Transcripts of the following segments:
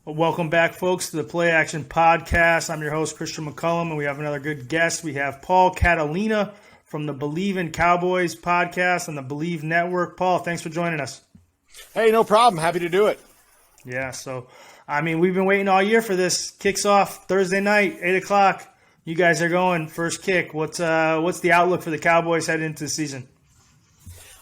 Well, welcome back, folks, to the PlayAction Podcast. I'm your host, Christian McCullum, and we have another good guest. We have Paul Catalina from the BLEAV In Cowboys podcast on the BLEAV Network. Paul, thanks for joining us. Hey, no problem. Happy to do it. Yeah, so, we've been waiting all year for this. Kicks off Thursday night, 8 o'clock. You guys are going first kick. What's the outlook for the Cowboys heading into the season?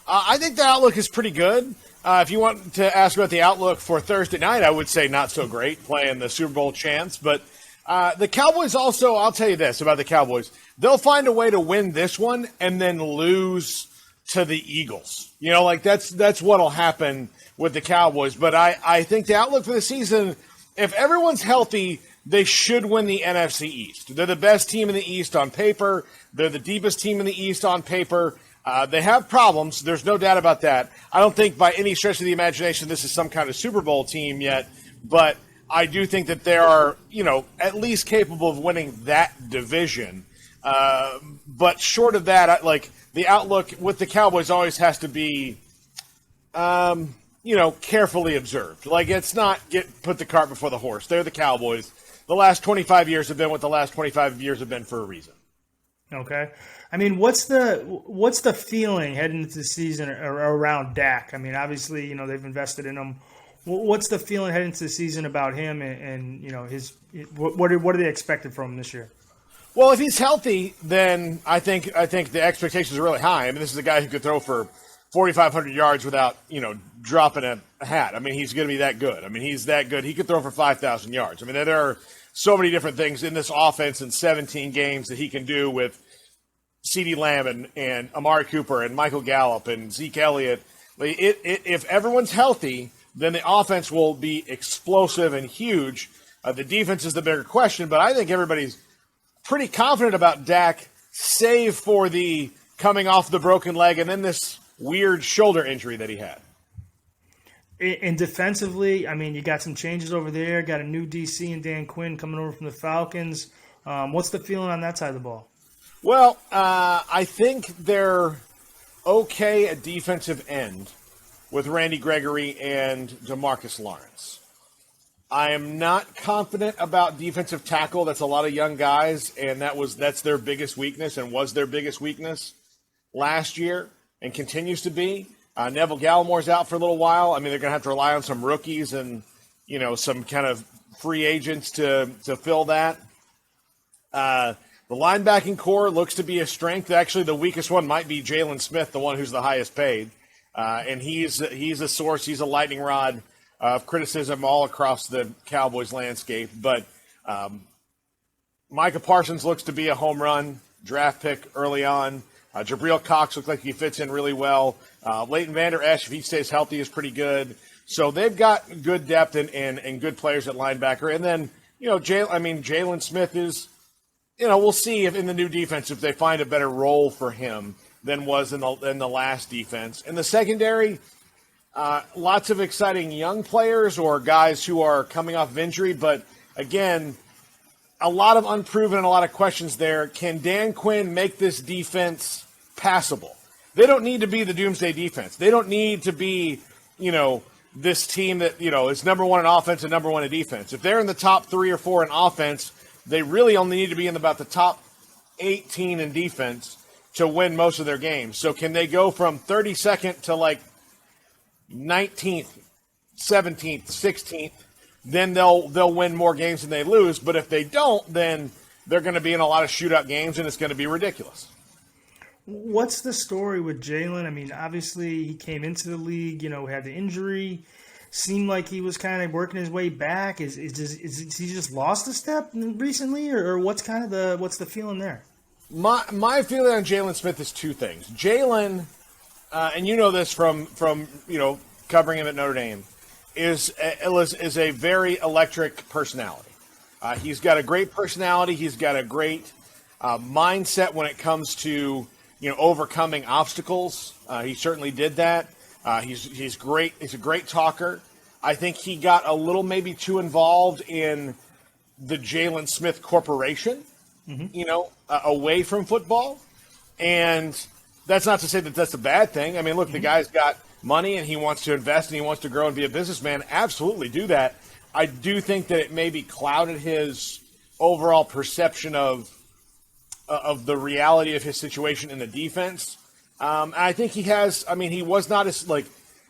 I think the outlook is pretty good. If you want to ask about the outlook for Thursday night, I would say not so great, playing the Super Bowl chance. But the Cowboys also, I'll tell you this about the Cowboys. They'll find a way to win this one and then lose to the Eagles. You know, like that's what'll happen with the Cowboys. But I think the outlook for the season, if everyone's healthy, they should win the NFC East. They're the best team in the East on paper. They're the deepest team in the East on paper. They have problems. There's no doubt about that. I don't think by any stretch of the imagination this is some kind of Super Bowl team yet, but I do think that they are, at least capable of winning that division. But short of that, the outlook with the Cowboys always has to be, carefully observed. Like, it's not put the cart before the horse. They're the Cowboys. The last 25 years have been what the last 25 years have been for a reason. Okay. What's the feeling heading into the season around Dak? Obviously, they've invested in him. What's the feeling heading into the season about him and what are they expecting from him this year? Well, if he's healthy, then I think the expectations are really high. This is a guy who could throw for 4,500 yards without, dropping a hat. He's going to be that good. He's that good. He could throw for 5,000 yards. There are so many different things in this offense in 17 games that he can do with CeeDee Lamb and Amari Cooper and Michael Gallup and Zeke Elliott. If everyone's healthy, then the offense will be explosive and huge. The defense is the bigger question, but I think everybody's pretty confident about Dak, save for the coming off the broken leg and then this weird shoulder injury that he had. And defensively, you got some changes over there. Got a new DC and Dan Quinn coming over from the Falcons. What's the feeling on that side of the ball? Well, I think they're okay at defensive end with Randy Gregory and DeMarcus Lawrence. I am not confident about defensive tackle. That's a lot of young guys, and that's their biggest weakness and was their biggest weakness last year and continues to be. Neville Gallimore's out for a little while. They're going to have to rely on some rookies and, some kind of free agents to fill that. The linebacking core looks to be a strength. Actually, the weakest one might be Jalen Smith, the one who's the highest paid. And he's a source. He's a lightning rod of criticism all across the Cowboys landscape. But Micah Parsons looks to be a home run draft pick early on. Jabril Cox looks like he fits in really well. Leighton Vander Esch, if he stays healthy, is pretty good. So they've got good depth and good players at linebacker. And then, Jalen Smith is – we'll see if in the new defense if they find a better role for him than was in the last defense. In the secondary, lots of exciting young players or guys who are coming off of injury. But, again, a lot of unproven and a lot of questions there. Can Dan Quinn make this defense passable? They don't need to be the doomsday defense. They don't need to be, this team that, is number one in offense and number one in defense. If they're in the top 3 or 4 in offense, they really only need to be in about the top 18 in defense to win most of their games. So can they go from 32nd to 19th, 17th, 16th? Then they'll win more games than they lose. But if they don't, then they're going to be in a lot of shootout games, and it's going to be ridiculous. What's the story with Jalen? Obviously he came into the league, had the injury. Seemed like he was kind of working his way back. Is he just lost a step recently, or what's the feeling there? My feeling on Jalen Smith is two things. Jalen, and you know this from covering him at Notre Dame, is a very electric personality. He's got a great personality. He's got a great mindset when it comes to overcoming obstacles. He certainly did that. He's great. He's a great talker. I think he got a little maybe too involved in the Jalen Smith Corporation, away from football. And that's not to say that that's a bad thing. The guy's got money and he wants to invest and he wants to grow and be a businessman. Absolutely do that. I do think that it maybe clouded his overall perception of the reality of his situation in the defense. And I think he has. I mean, he was not as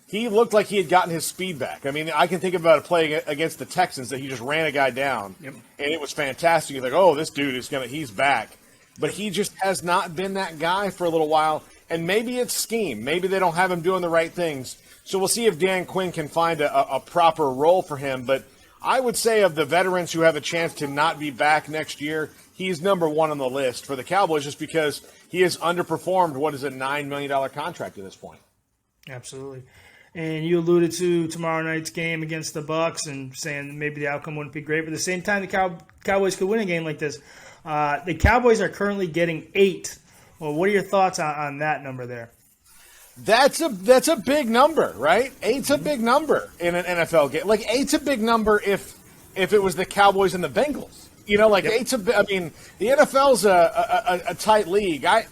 he looked like he had gotten his speed back. I mean, I can think about a play against the Texans that he just ran a guy down, and it was fantastic. You're like, oh, this dude he's back. But he just has not been that guy for a little while. And maybe it's scheme. Maybe they don't have him doing the right things. So we'll see if Dan Quinn can find a proper role for him. But I would say of the veterans who have a chance to not be back next year, he's number one on the list for the Cowboys just because he has underperformed what is a $9 million contract at this point. Absolutely. And you alluded to tomorrow night's game against the Bucs and saying maybe the outcome wouldn't be great. But at the same time, the Cowboys could win a game like this. The Cowboys are currently getting 8. Well, what are your thoughts on that number there? That's a big number, right? 8's a big number in an NFL game. Like 8's a big number if it was the Cowboys and the Bengals. You know, like 8's I mean, the NFL's a tight league. I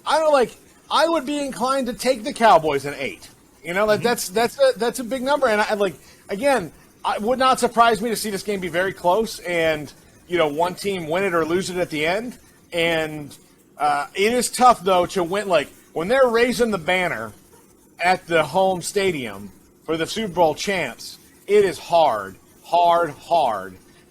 don't like. I would be inclined to take the Cowboys in 8. You know, like that's a big number, and I like again. It would not surprise me to see this game be very close, and one team win it or lose it at the end. And it is tough though to win. Like when they're raising the banner at the home stadium for the Super Bowl champs, it is hard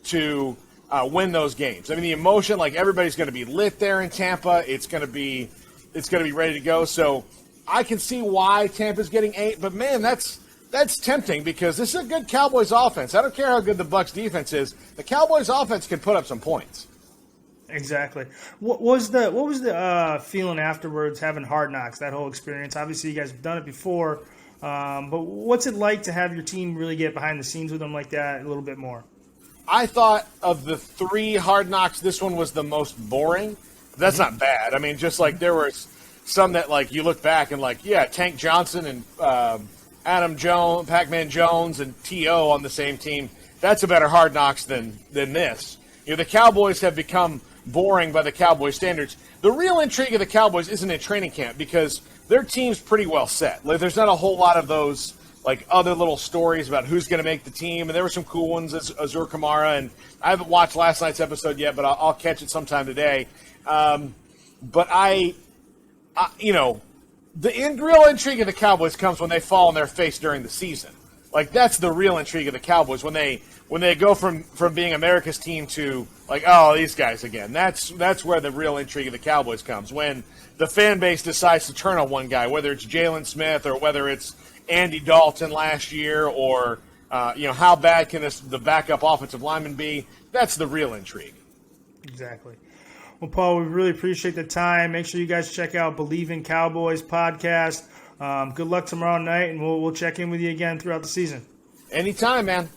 to win those games. I mean, the emotion, like everybody's going to be lit there in Tampa. It's going to be ready to go. So I can see why Tampa's getting 8, but man, that's tempting because this is a good Cowboys offense. I don't care how good the Bucs defense is. The Cowboys offense can put up some points. Exactly. What was the feeling afterwards having Hard Knocks, that whole experience? Obviously, you guys have done it before, but what's it like to have your team really get behind the scenes with them like that a little bit more? I thought of the 3 Hard Knocks, this one was the most boring. That's not bad. I mean, just like there was some that like you look back and like, yeah, Tank Johnson and Adam Jones, Pac-Man Jones, and T.O. on the same team. That's a better Hard Knocks than this. The Cowboys have become boring by the Cowboys standards. The real intrigue of the Cowboys isn't in training camp because their team's pretty well set. Like, there's not a whole lot of those like other little stories about who's going to make the team, and there were some cool ones, Azur Kamara, and I haven't watched last night's episode yet, but I'll catch it sometime today. But the real intrigue of the Cowboys comes when they fall on their face during the season. Like, that's the real intrigue of the Cowboys when they go from being America's team to like, oh, these guys again. That's where the real intrigue of the Cowboys comes, when the fan base decides to turn on one guy, whether it's Jalen Smith or whether it's Andy Dalton last year or how bad can the backup offensive lineman be. That's the real intrigue. Exactly. Well, Paul, we really appreciate the time. Make sure you guys check out BLEAV In Cowboys podcast. Good luck tomorrow night, and we'll check in with you again throughout the season. Anytime, man.